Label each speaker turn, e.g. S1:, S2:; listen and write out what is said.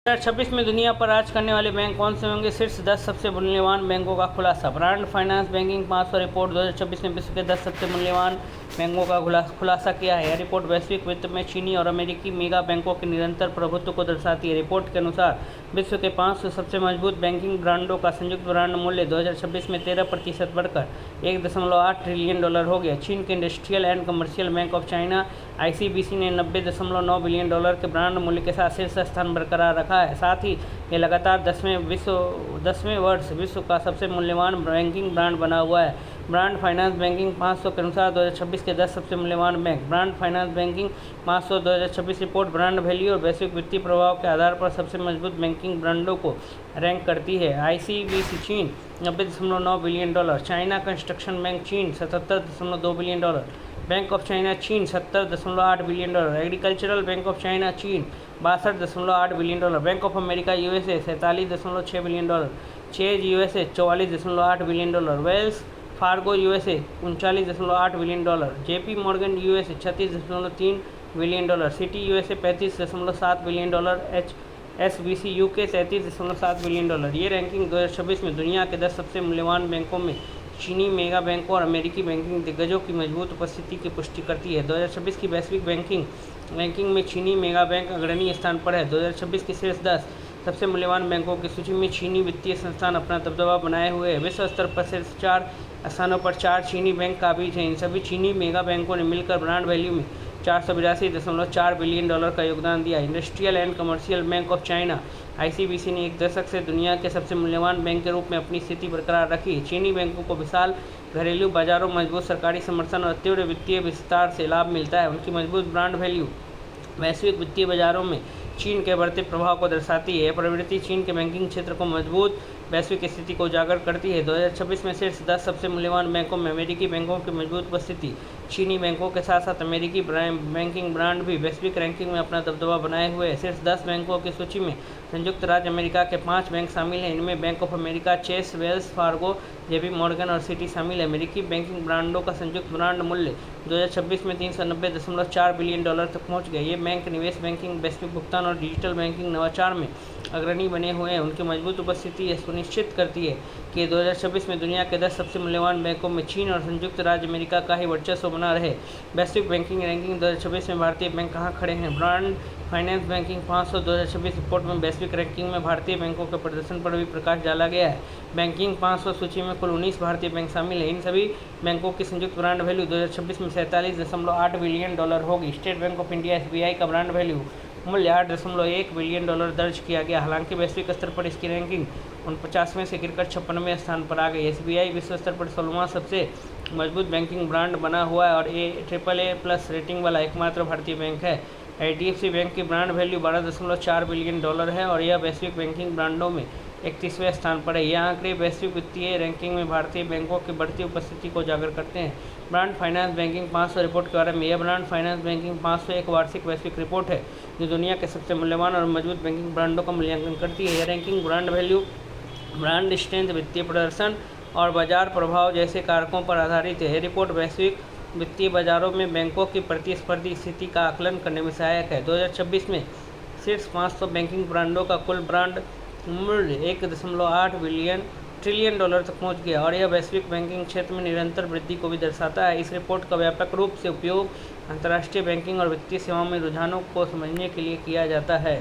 S1: 2026 में दुनिया पर राज करने वाले बैंक कौन से होंगे? शीर्ष 10 सबसे मूल्यवान बैंकों का खुलासा। ब्रांड फाइनेंस बैंकिंग 500 रिपोर्ट 2026 में विश्व के 10 सबसे मूल्यवान बैंकों का खुलासा किया है। यह रिपोर्ट वैश्विक वित्त में चीनी और अमेरिकी मेगा बैंकों के निरंतर प्रभुत्व को दर्शाती है। रिपोर्ट के अनुसार विश्व के 500 सबसे मजबूत बैंकिंग ब्रांडों का संयुक्त ब्रांड मूल्य 2026 में 13% बढ़कर $1.8 ट्रिलियन हो गया। चीन के industrial and commercial bank of China ICBC ने $90.9 बिलियन के ब्रांड मूल्य के साथ शीर्ष स्थान बरकरार रखा है। साथ ही ये लगातार 10वें वर्ष विश्व का सबसे मूल्यवान बैंकिंग ब्रांड बना हुआ है। ब्रांड फाइनेंस बैंकिंग 500 के अनुसार 2026 के 10 सबसे मूल्यवान bank. Brand finance banking 500 2026 report brand value और वैश्विक वित्तीय प्रभाव के आधार पर सबसे मजबूत बैंकिंग ब्रांडों को रैंक करती है। ICBC चीन $90.9 बिलियन, चाइना कंस्ट्रक्शन बैंक चीन $77.2 बिलियन, बैंक ऑफ चाइना चीन $70.8 billion, agricultural bank of China चीन $62.8 billion, bank of America USA $47.6 billion, chase USA $44.8 billion, Wells Fargo USA $39.8 billion, JP Morgan USA $36.3 billion, city USA $35.7 billion, HSBC UK $37.7 billion. ये ranking 2026 में दुनिया के 10 सबसे मूल्यवान बैंकों में चीनी मेगा बैंकों और अमेरिकी बैंकिंग दिग्गजों की मजबूत उपस्थिति की पुष्टि करती है। 2026 की वैश्विक बैंकिंग रैंकिंग में चीनी मेगा बैंक अग्रणी स्थान पर है। 2026 की शीर्ष 10 सबसे मूल्यवान बैंकों की सूची में चीनी वित्तीय संस्थान अपना दबदबा बनाए हुए है। विश्व स्तर पर शीर्ष 4 स्थानों पर 4 चीनी बैंक काबिज हैं। इन सभी चीनी मेगा बैंकों ने मिलकर ब्रांड वैल्यू में $482.4 बिलियन का योगदान दिया। Industrial and commercial bank of China ICBC ने एक दशक से दुनिया के सबसे मूल्यवान बैंक के रूप में अपनी स्थिति बरकरार रखी। चीनी बैंकों को विशाल घरेलू बाजारों, मजबूत सरकारी समर्थन और तीव्र वित्तीय विस्तार से लाभ मिलता है। उनकी मजबूत ब्रांड वैल्यू वैश्विक वित्तीय बाजारों में चीन के बढ़ते प्रभाव को दर्शाती है। यह प्रवृत्ति चीन के बैंकिंग क्षेत्र को मजबूत वैश्विक स्थिति को उजागर करती है। 2026 में शीर्ष 10 सबसे मूल्यवान बैंकों में अमेरिकी बैंकों की मजबूत उपस्थिति, चीनी बैंकों के साथ साथ अमेरिकी बैंकिंग ब्रांड भी वैश्विक रैंकिंग में अपना दबदबा बनाए हुए हैं। शीर्ष 10 बैंकों की सूची में संयुक्त राज्य अमेरिका के 5 बैंक शामिल हैं। इनमें Bank of America, Chase, Wells Fargo, JP Morgan और सिटी शामिल है। अमेरिकी बैंकिंग ब्रांडों का संयुक्त ब्रांड मूल्य 2026 में $390.4 बिलियन तक पहुंच गया। ये बैंक निवेश बैंकिंग, वैश्विक भुगतान और डिजिटल बैंकिंग नवाचार में अग्रणी बने हुए हैं। उनकी मजबूत उपस्थिति यह सुनिश्चित करती है कि 2026 में दुनिया के 10 सबसे मूल्यवान बैंकों में चीन और संयुक्त राज्य अमेरिका का ही वर्चस्व बना रहे। वैश्विक बैंकिंग रैंकिंग 2026 में भारतीय बैंक कहाँ खड़े हैं? ब्रांड फाइनेंस बैंकिंग 500 2026 रिपोर्ट में वैश्विक रैंकिंग में भारतीय बैंकों के प्रदर्शन पर भी प्रकाश डाला गया है। बैंकिंग 500 सूची में कुल 19 भारतीय बैंक शामिल हैं। इन सभी बैंकों की संयुक्त ब्रांड वैल्यू 2026 में $47.8 बिलियन होगी। State bank of India SBI का ब्रांड वैल्यू मूल्य $8.1 बिलियन दर्ज किया गया। हालांकि वैश्विक स्तर पर इसकी रैंकिंग 49वें से गिरकर 56वें स्थान पर आ गई। SBI विश्व स्तर पर 16वां सबसे मजबूत बैंकिंग ब्रांड बना हुआ है और AAA+ रेटिंग वाला एकमात्र भारतीय बैंक है। IDFC बैंक की ब्रांड वैल्यू $12.4 बिलियन है और यह वैश्विक बैंकिंग ब्रांडों में 31वें स्थान पर है। यह आंकड़े वैश्विक वित्तीय रैंकिंग में भारतीय बैंकों की बढ़ती उपस्थिति को उजागर करते हैं। ब्रांड फाइनेंस बैंकिंग 500 रिपोर्ट के बारे में। यह ब्रांड फाइनेंस बैंकिंग 500 एक वार्षिक वैश्विक रिपोर्ट है जो दुनिया के सबसे मूल्यवान और मजबूत बैंकिंग ब्रांडों का मूल्यांकन करती है। यह ranking brand value, brand strength, वित्तीय प्रदर्शन और बाजार प्रभाव जैसे कारकों पर आधारित है। यह रिपोर्ट वैश्विक वित्तीय बाजारों में बैंकों की प्रतिस्पर्धी स्थिति का आकलन करने में सहायक है। 2026 में शीर्ष 500 बैंकिंग ब्रांडों का कुल ब्रांड मूल्य $1.8 ट्रिलियन तक पहुंच गया और यह वैश्विक बैंकिंग क्षेत्र में निरंतर वृद्धि को भी दर्शाता है। इस रिपोर्ट का व्यापक रूप से उपयोग अंतर्राष्ट्रीय बैंकिंग और वित्तीय सेवाओं में रुझानों को समझने के लिए किया जाता है।